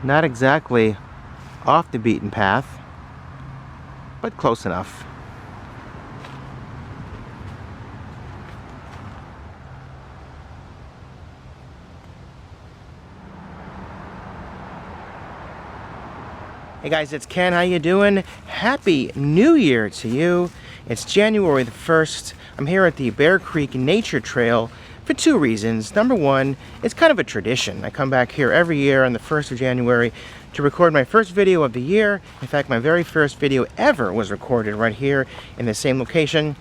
Not exactly off the beaten path, but close enough. Hey guys, it's Ken. How you doing? Happy New Year to you. It's January the 1st. I'm here at the Bear Creek Nature Trail for two reasons. Number one, it's kind of a tradition. I come back here every year on the 1st of January to record my first video of the year. In fact, my very first video ever was recorded right here in the same location.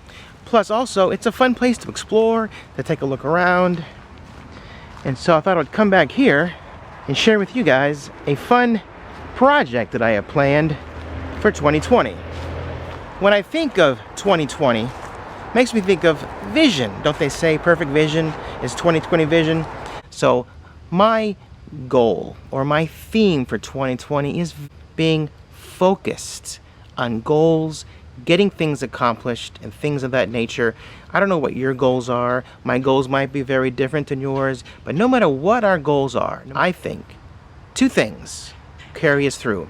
Plus also, it's a fun place to explore, to take a look around. And so I thought I'd come back here and share with you guys a fun project that I have planned for 2020. When I think of 2020, it makes me think of vision. Don't they say perfect vision is 2020 vision? So my goal or my theme for 2020 is being focused on goals, getting things accomplished and things of that nature. I don't know what your goals are. My goals might be very different than yours, but no matter what our goals are, I think two things carry us through.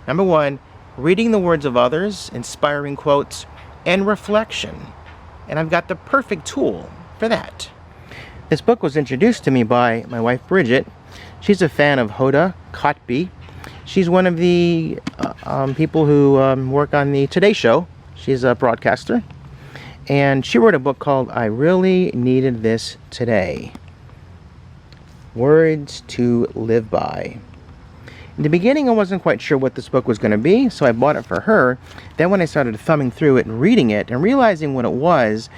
Number one, reading the words of others, inspiring quotes, and reflection. And I've got the perfect tool for that. This book was introduced to me by my wife Bridget. She's a fan of Hoda Kotb. She's one of the people who work on the Today Show. She's a broadcaster. And she wrote a book called I Really Needed This Today. Words to Live By. In the beginning, I wasn't quite sure what this book was going to be, so I bought it for her. Then when I started thumbing through it and reading it and realizing what it was,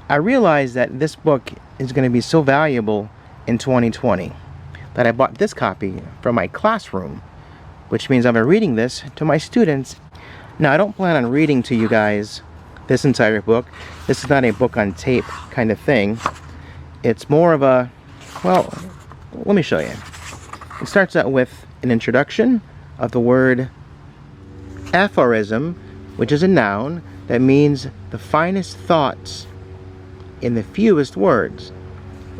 I realized that this book is going to be so valuable in 2020 that I bought this copy for my classroom, which means I'll be reading this to my students. Now, I don't plan on reading to you guys this entire book. This is not a book on tape kind of thing. It's more of a, well, let me show you. It starts out with an introduction of the word aphorism, which is a noun that means the finest thoughts in the fewest words.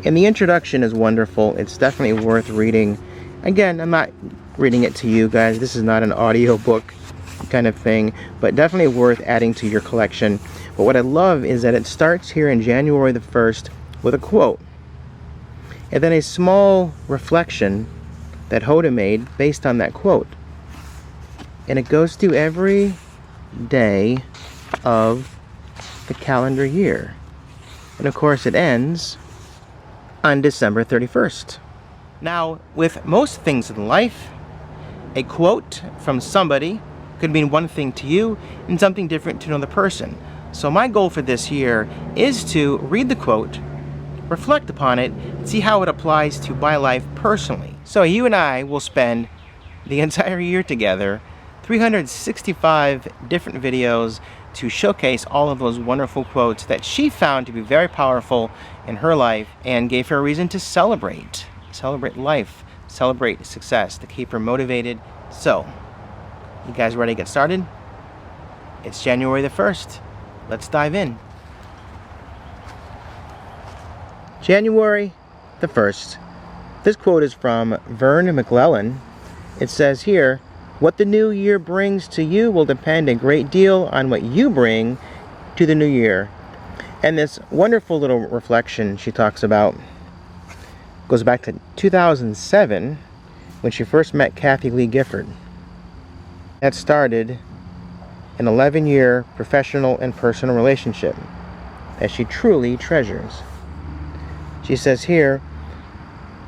And the introduction is wonderful. It's definitely worth reading. Again, I'm not reading it to you guys. This is not an audio book kind of thing, but definitely worth adding to your collection. But what I love is that it starts here in January the 1st with a quote, and then a small reflection that Hoda made based on that quote. And it goes through every day of the calendar year. And of course it ends on December 31st. Now, with most things in life, a quote from somebody could mean one thing to you and something different to another person. So my goal for this year is to read the quote, reflect upon it, and see how it applies to my life personally. So you and I will spend the entire year together, 365 different videos to showcase all of those wonderful quotes that she found to be very powerful in her life and gave her a reason to celebrate life, celebrate success, to keep her motivated. So, you guys ready to get started? It's January the 1st. Let's dive in. January the 1st. This quote is from Vern McClellan. It says here, what the new year brings to you will depend a great deal on what you bring to the new year. And this wonderful little reflection she talks about goes back to 2007 when she first met Kathie Lee Gifford. That started an 11-year professional and personal relationship that she truly treasures. She says here,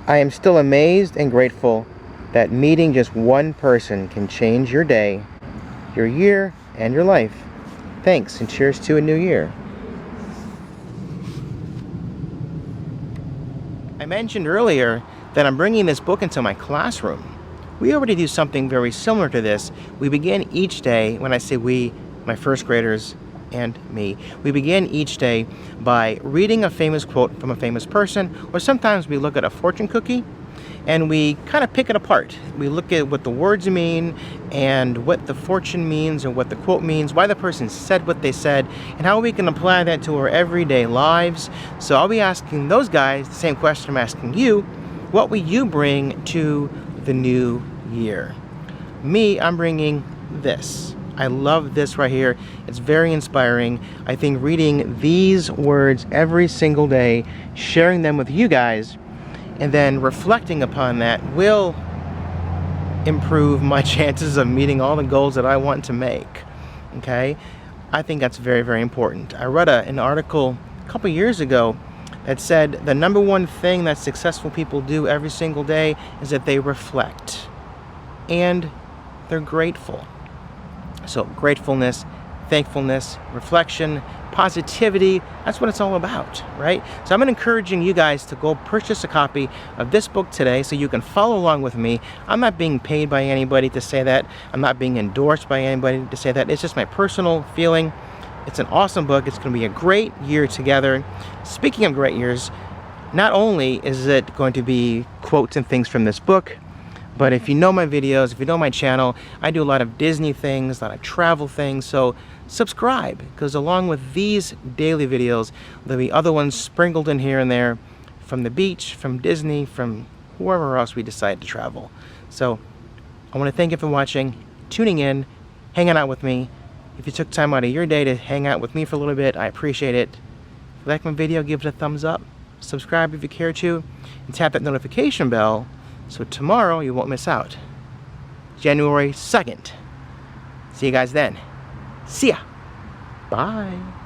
I am still amazed and grateful that meeting just one person can change your day, your year, and your life. Thanks, and cheers to a new year. I mentioned earlier that I'm bringing this book into my classroom. We already do something very similar to this. We begin each day, when I say we, my first graders and me, we begin each day by reading a famous quote from a famous person, or sometimes we look at a fortune cookie and we kind of pick it apart. We look at what the words mean and what the fortune means and what the quote means, why the person said what they said, and how we can apply that to our everyday lives. So I'll be asking those guys the same question I'm asking you. What will you bring to the new year. Me, I'm bringing this. I love this right here. It's very inspiring. I think reading these words every single day, sharing them with you guys, and then reflecting upon that will improve my chances of meeting all the goals that I want to make. Okay? I think that's very, very important. I read an article a couple years ago that said the number one thing that successful people do every single day is that they reflect and they're grateful. So gratefulness, thankfulness, reflection, positivity, that's what it's all about, right? So I'm encouraging you guys to go purchase a copy of this book today so you can follow along with me. I'm not being paid by anybody to say that. I'm not being endorsed by anybody to say that. It's just my personal feeling. It's an awesome book. It's going to be a great year together. Speaking of great years, not only is it going to be quotes and things from this book, but if you know my videos, if you know my channel, I do a lot of Disney things, a lot of travel things, so subscribe, because along with these daily videos, there'll be other ones sprinkled in here and there from the beach, from Disney, from wherever else we decide to travel. So I want to thank you for watching, tuning in, hanging out with me. If you took time out of your day to hang out with me for a little bit, I appreciate it. If you like my video, give it a thumbs up, subscribe if you care to, and tap that notification bell so tomorrow you won't miss out. January 2nd. See you guys then. See ya. Bye.